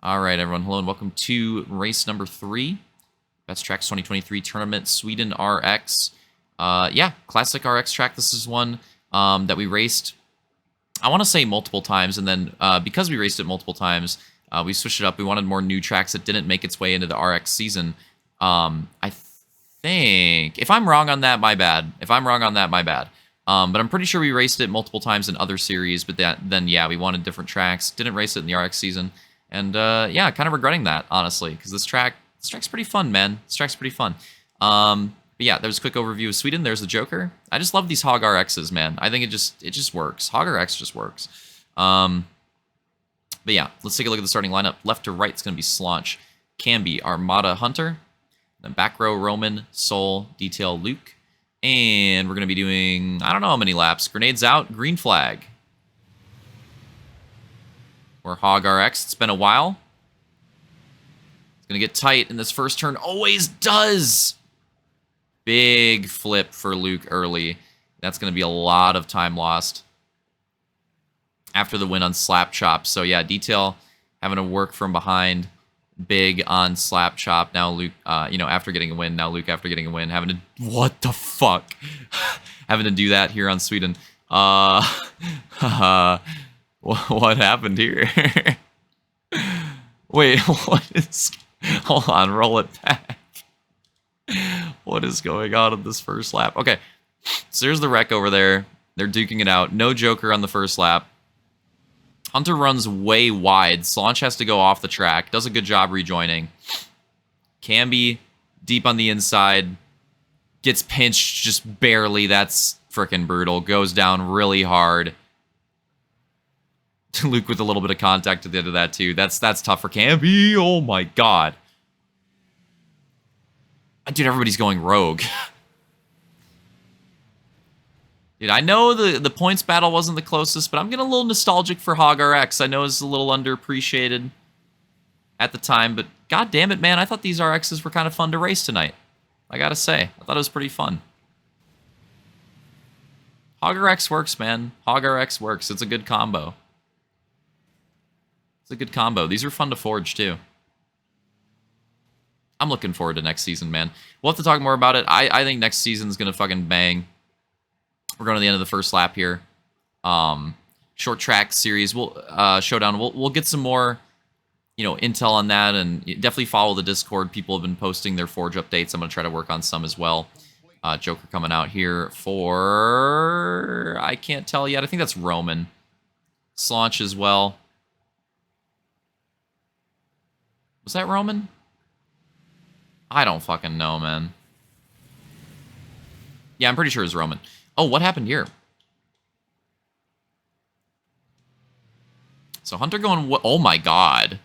All right, everyone. Hello and welcome to race number 3, Best Tracks 2023 Tournament, Sweden RX. Yeah, classic RX track. This is one that we raced, I want to say multiple times, and then because we raced it multiple times, we switched it up. We wanted more new tracks that didn't make its way into the RX season. I think, if I'm wrong on that, my bad. But I'm pretty sure we raced it multiple times in other series, but then, yeah, we wanted different tracks. Didn't race it in the RX season. And, yeah, kind of regretting that, honestly, because this track's pretty fun, man. This track's pretty fun. But yeah, there's a quick overview of Sweden. There's the Joker. I just love these Hog RXs, man. I think it just works. Hog RX just works. But yeah, let's take a look at the starting lineup. Left to right is going to be Slaunch, Camby, Armada, Hunter. Then back row, Roman, Soul, Detail, Luke. And we're going to be doing, I don't know how many laps. Grenades out, green flag. We're Hog RX. It's been a while. It's going to get tight in this first turn. Always does! Big flip for Luke early. That's going to be a lot of time lost after the win on Slap Chop. So yeah, Detail having to work from behind. Big on Slap Chop. Now Luke, after getting a win. Now Luke, after getting a win, having to... What the fuck? Having to do that here on Sweden. What happened here? Wait, what is... Hold on, roll it back. What is going on in this first lap? Okay, so there's the wreck over there. They're duking it out. No Joker on the first lap. Hunter runs way wide. Slaunch has to go off the track. Does a good job rejoining. Camby deep on the inside. Gets pinched just barely. That's freaking brutal. Goes down really hard. Luke with a little bit of contact at the end of that too. That's tough for Camby. Oh my god. Dude, everybody's going rogue. Dude, I know the points battle wasn't the closest, but I'm getting a little nostalgic for Hog RX. I know it's a little underappreciated at the time, but god damn it, man. I thought these RXs were kind of fun to race tonight. I gotta say, I thought it was pretty fun. Hog RX works, man. Hog RX works. It's a good combo. It's a good combo. These are fun to forge, too. I'm looking forward to next season, man. We'll have to talk more about it. I think next season's going to fucking bang. We're going to the end of the first lap here. Short track series, showdown. We'll get some more, intel on that, and definitely follow the Discord. People have been posting their Forge updates. I'm going to try to work on some as well. Joker coming out here for... I can't tell yet. I think that's Roman. Slaunch as well. Was that Roman? I don't fucking know, man. Yeah, I'm pretty sure it's Roman. Oh, what happened here? So Hunter going... Oh my god.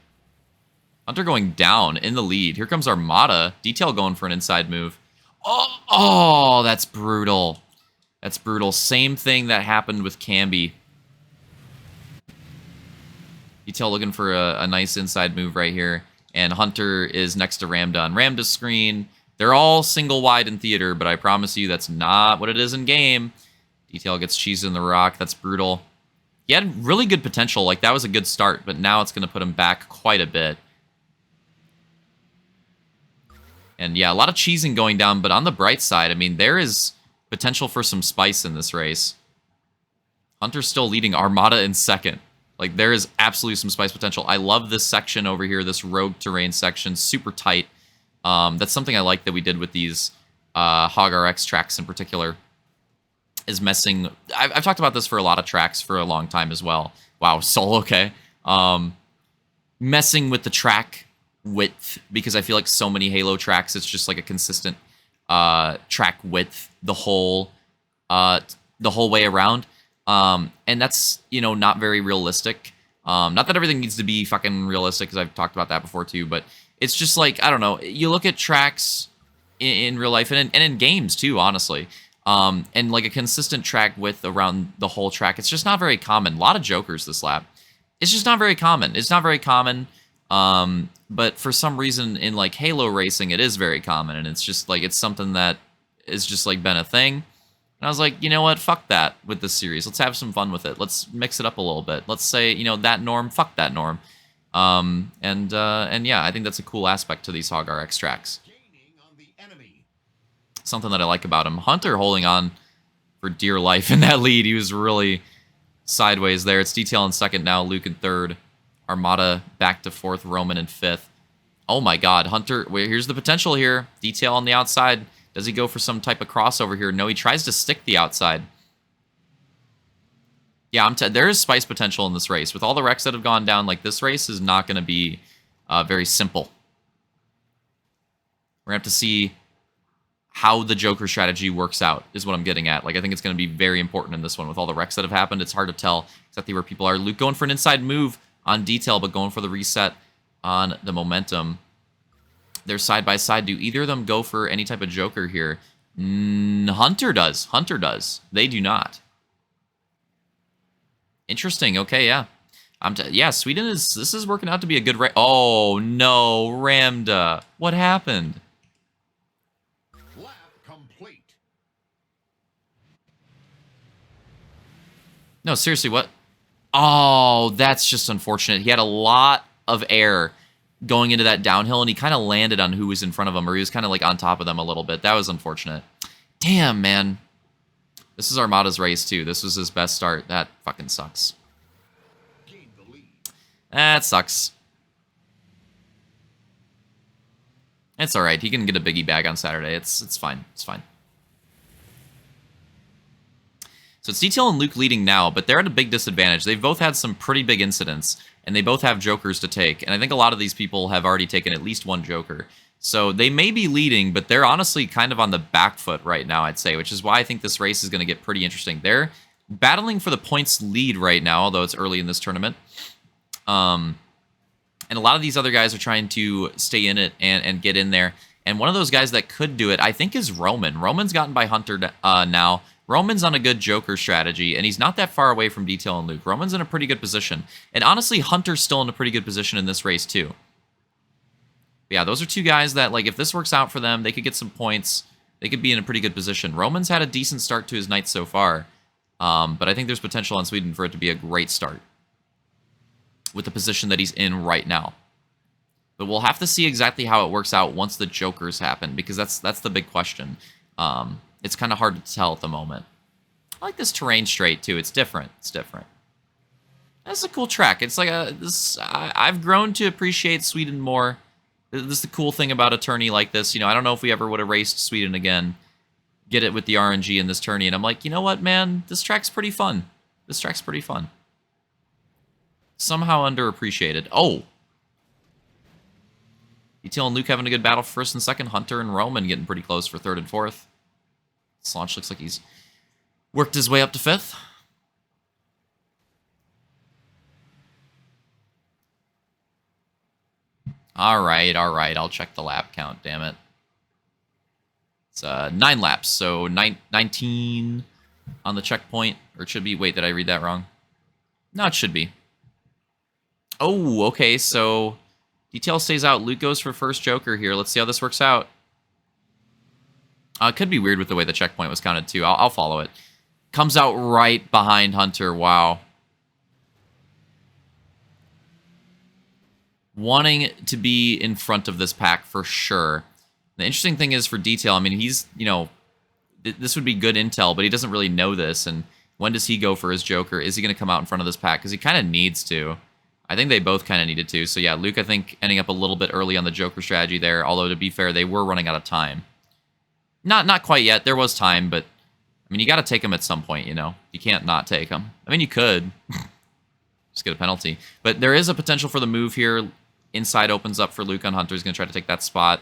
Hunter going down in the lead. Here comes Armada. Detail going for an inside move. Oh, that's brutal. That's brutal. Same thing that happened with Camby. Detail looking for a nice inside move right here. And Hunter is next to Ramda on Ramda's screen. They're all single wide in theater, but I promise you that's not what it is in game. Detail gets cheesed in the rock. That's brutal. He had really good potential. Like, that was a good start, but now it's going to put him back quite a bit. And yeah, a lot of cheesing going down, but on the bright side, I mean, there is potential for some spice in this race. Hunter's still leading Armada in second. Like, there is absolutely some spice potential. I love this section over here, this rogue terrain section, super tight. That's something I like that we did with these Hog RX tracks in particular, is messing... I've talked about this for a lot of tracks for a long time as well. Wow, Soul, okay. Messing with the track width, because I feel like so many Halo tracks, it's just like a consistent track width the whole way around. And that's, not very realistic. Not that everything needs to be fucking realistic, because I've talked about that before too, but it's just like, I don't know, you look at tracks in real life and in games too, honestly. And like a consistent track width around the whole track, it's just not very common. A lot of Jokers this lap. It's just not very common. It's not very common. But for some reason in like Halo racing, it is very common. And it's just like, it's something that is just like been a thing. And I was like, you know what? Fuck that with this series. Let's have some fun with it. Let's mix it up a little bit. Let's say, that norm, fuck that norm. And yeah, I think that's a cool aspect to these Hog RX tracks. Something that I like about him. Hunter holding on for dear life in that lead. He was really sideways there. It's Detail in second now, Luke in third. Armada back to fourth, Roman in fifth. Oh my god, Hunter, here's the potential here. Detail on the outside. Does he go for some type of crossover here? No, he tries to stick the outside. Yeah, there is spice potential in this race. With all the wrecks that have gone down, like, this race is not going to be very simple. We're going to have to see how the Joker strategy works out, is what I'm getting at. Like, I think it's going to be very important in this one. With all the wrecks that have happened, it's hard to tell exactly where people are. Luke going for an inside move on Detail, but going for the reset on the momentum. They're side by side. Do either of them go for any type of Joker here? Hunter does. Hunter does. They do not. Interesting. Okay, yeah. Yeah, Sweden this is working out to be a good race. Oh, no. Ramda. What happened? Lap complete. No, seriously, what? Oh, that's just unfortunate. He had a lot of air going into that downhill, and he kind of landed on who was in front of him, or he was kind of like on top of them a little bit. That was unfortunate. Damn, man. This is Armada's race, too. This was his best start. That fucking sucks. That sucks. It's alright. He can get a biggie bag on Saturday. It's fine. It's fine. So it's Detail and Luke leading now, but they're at a big disadvantage. They've both had some pretty big incidents, and they both have Jokers to take. And I think a lot of these people have already taken at least one Joker. So they may be leading, but they're honestly kind of on the back foot right now, I'd say, which is why I think this race is going to get pretty interesting. They're battling for the points lead right now, although it's early in this tournament. And a lot of these other guys are trying to stay in it and get in there. And one of those guys that could do it, I think, is Roman. Roman's gotten by Hunter now. Roman's on a good Joker strategy, and he's not that far away from Detail and Luke. Roman's in a pretty good position. And honestly, Hunter's still in a pretty good position in this race, too. But yeah, those are two guys that, like, if this works out for them, they could get some points. They could be in a pretty good position. Roman's had a decent start to his night so far. But I think there's potential on Sweden for it to be a great start with the position that he's in right now. But we'll have to see exactly how it works out once the Jokers happen, because that's the big question. It's kind of hard to tell at the moment. I like this terrain straight, too. It's different. It's different. That's a cool track. It's like I've grown to appreciate Sweden more. This is the cool thing about a tourney like this. You know, I don't know if we ever would have raced Sweden again. Get it with the RNG in this tourney. And I'm like, you know what, man? This track's pretty fun. This track's pretty fun. Somehow underappreciated. Oh! Detail and Luke having a good battle for first and second. Hunter and Roman getting pretty close for third and fourth. Slaunch looks like he's worked his way up to fifth. All right. I'll check the lap count, damn it. It's 9 laps, so 19 on the checkpoint. Or it should be... Wait, did I read that wrong? No, it should be. Oh, okay, so Detail stays out. Luke goes for first Joker here. Let's see how this works out. It could be weird with the way the checkpoint was counted, too. I'll follow it. Comes out right behind Hunter. Wow. Wanting to be in front of this pack for sure. The interesting thing is for Detail, I mean, he's, you know, this would be good intel, but he doesn't really know this. And when does he go for his Joker? Is he going to come out in front of this pack? Because he kind of needs to. I think they both kind of needed to. So yeah, Luke, I think, ending up a little bit early on the Joker strategy there. Although, to be fair, they were running out of time. Not quite yet. There was time, but, I mean, you got to take him at some point, you know? You can't not take him. I mean, you could. Just get a penalty. But there is a potential for the move here. Inside opens up for Luke on Hunter. He's going to try to take that spot.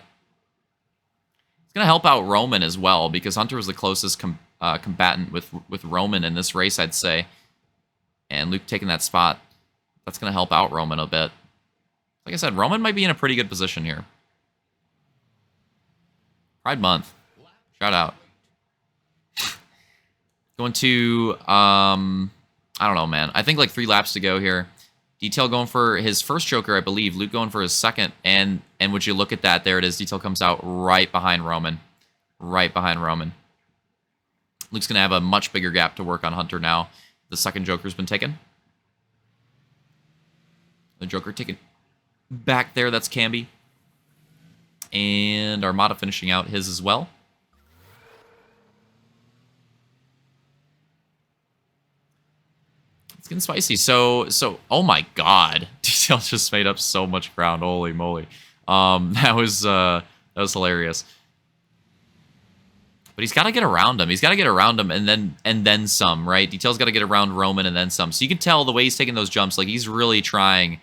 It's going to help out Roman as well, because Hunter was the closest combatant with Roman in this race, I'd say. And Luke taking that spot, that's going to help out Roman a bit. Like I said, Roman might be in a pretty good position here. Pride Month. Shout out. Going to, I don't know, man. I think like 3 laps to go here. Detail going for his first Joker, I believe. Luke going for his second. And would you look at that? There it is. Detail comes out right behind Roman. Right behind Roman. Luke's going to have a much bigger gap to work on Hunter now. The second Joker's been taken. The Joker taken back there. That's Camby. And Armada finishing out his as well. It's getting spicy. So, oh my god. Detail just made up so much ground. Holy moly. That was hilarious. But he's got to get around him. He's got to get around him and then some, right? Detail's got to get around Roman and then some. So you can tell the way he's taking those jumps, like he's really trying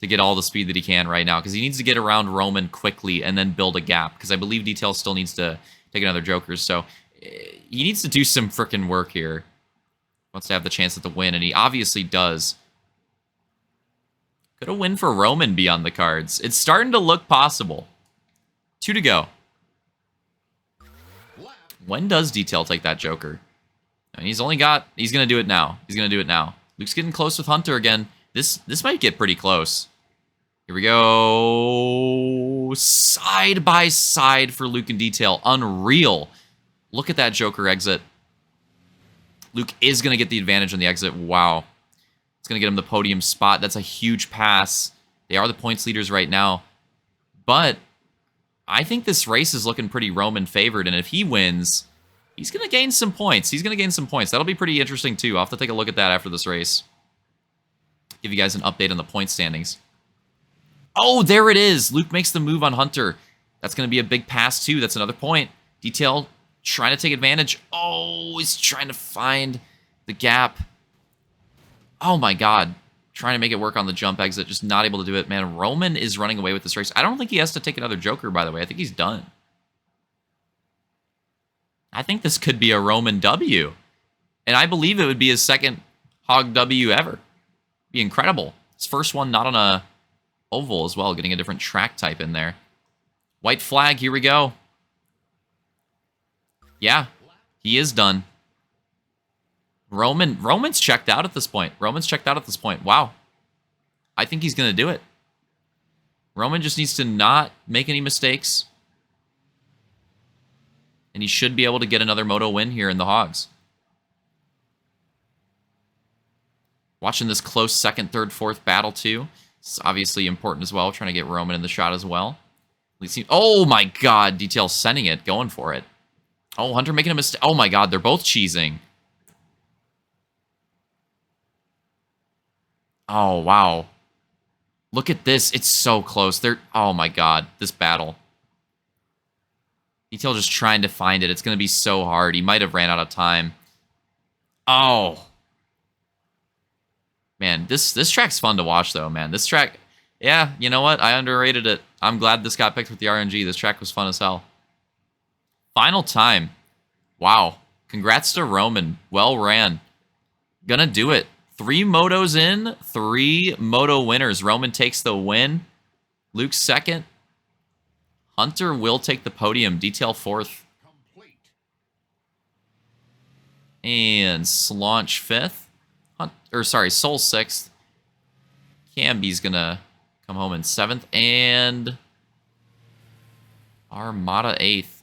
to get all the speed that he can right now because he needs to get around Roman quickly and then build a gap because I believe Detail still needs to take another Jokers. So he needs to do some freaking work here. Wants to have the chance at the win, and he obviously does. Could a win for Roman be on the cards? It's starting to look possible. 2 to go. When does Detail take that Joker? I mean, he's going to do it now. He's going to do it now. Luke's getting close with Hunter again. This might get pretty close. Here we go. Side by side for Luke and Detail. Unreal. Look at that Joker exit. Luke is going to get the advantage on the exit. Wow. It's going to get him the podium spot. That's a huge pass. They are the points leaders right now. But I think this race is looking pretty Roman favored, and if he wins, he's going to gain some points. He's going to gain some points. That'll be pretty interesting, too. I'll have to take a look at that after this race. Give you guys an update on the point standings. Oh, there it is. Luke makes the move on Hunter. That's going to be a big pass, too. That's another point. Detail trying to take advantage. Oh, he's trying to find the gap. Oh, my God. Trying to make it work on the jump exit, just not able to do it. Man, Roman is running away with this race. I don't think he has to take another Joker, by the way. I think he's done. I think this could be a Roman W. And I believe it would be his second Hog W ever. Be incredible. His first one not on a oval as well, getting a different track type in there. White flag, here we go. Yeah, he is done. Roman's checked out at this point. Wow. I think he's going to do it. Roman just needs to not make any mistakes. And he should be able to get another moto win here in the Hogs. Watching this close second, third, fourth battle, too. It's obviously important as well. Trying to get Roman in the shot as well. Oh, my God. Detail sending it. Going for it. Oh, Hunter making a mistake. Oh, my God. They're both cheesing. Oh, wow. Look at this. It's so close. Oh, my God. This battle. Detail just trying to find it. It's going to be so hard. He might have ran out of time. Oh. Man, this track's fun to watch, though, man. This track, yeah, you know what? I underrated it. I'm glad this got picked with the RNG. This track was fun as hell. Final time. Wow. Congrats to Roman. Well ran. Gonna do it. 3 motos in, 3 moto winners. Roman takes the win. Luke second. Hunter will take the podium. Detail fourth. And Slaunch fifth. Soul sixth. Camby's gonna come home in 7th. And Armada 8th.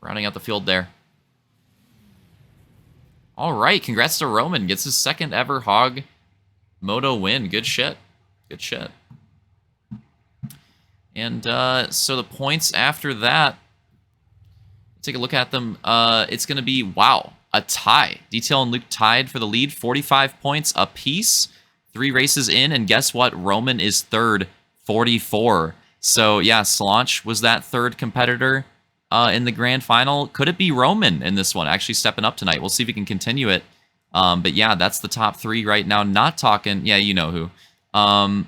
Rounding out the field there. All right, congrats to Roman. Gets his second ever Hog Moto win. Good shit. Good shit. And so the points after that, take a look at them. It's going to be, wow, a tie. Detail and Luke tied for the lead, 45 points apiece. 3 races in, and guess what? Roman is third, 44. So, yeah, Slaunch was that third competitor in the grand final. Could it be Roman in this one, actually stepping up tonight? We'll see if he can continue it. But yeah, that's the top 3 right now. Not talking, yeah, you know who.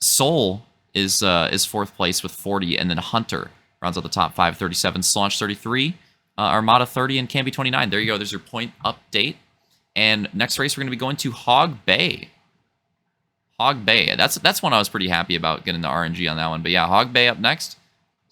Soul is 4th place with 40, and then Hunter rounds out the top 5, 37. Slaunch 33, Armada 30, and Camby 29. There you go. There's your point update. And next race, we're going to be going to Hog Bay. Hog Bay. That's one I was pretty happy about getting the RNG on that one. But yeah, Hog Bay up next.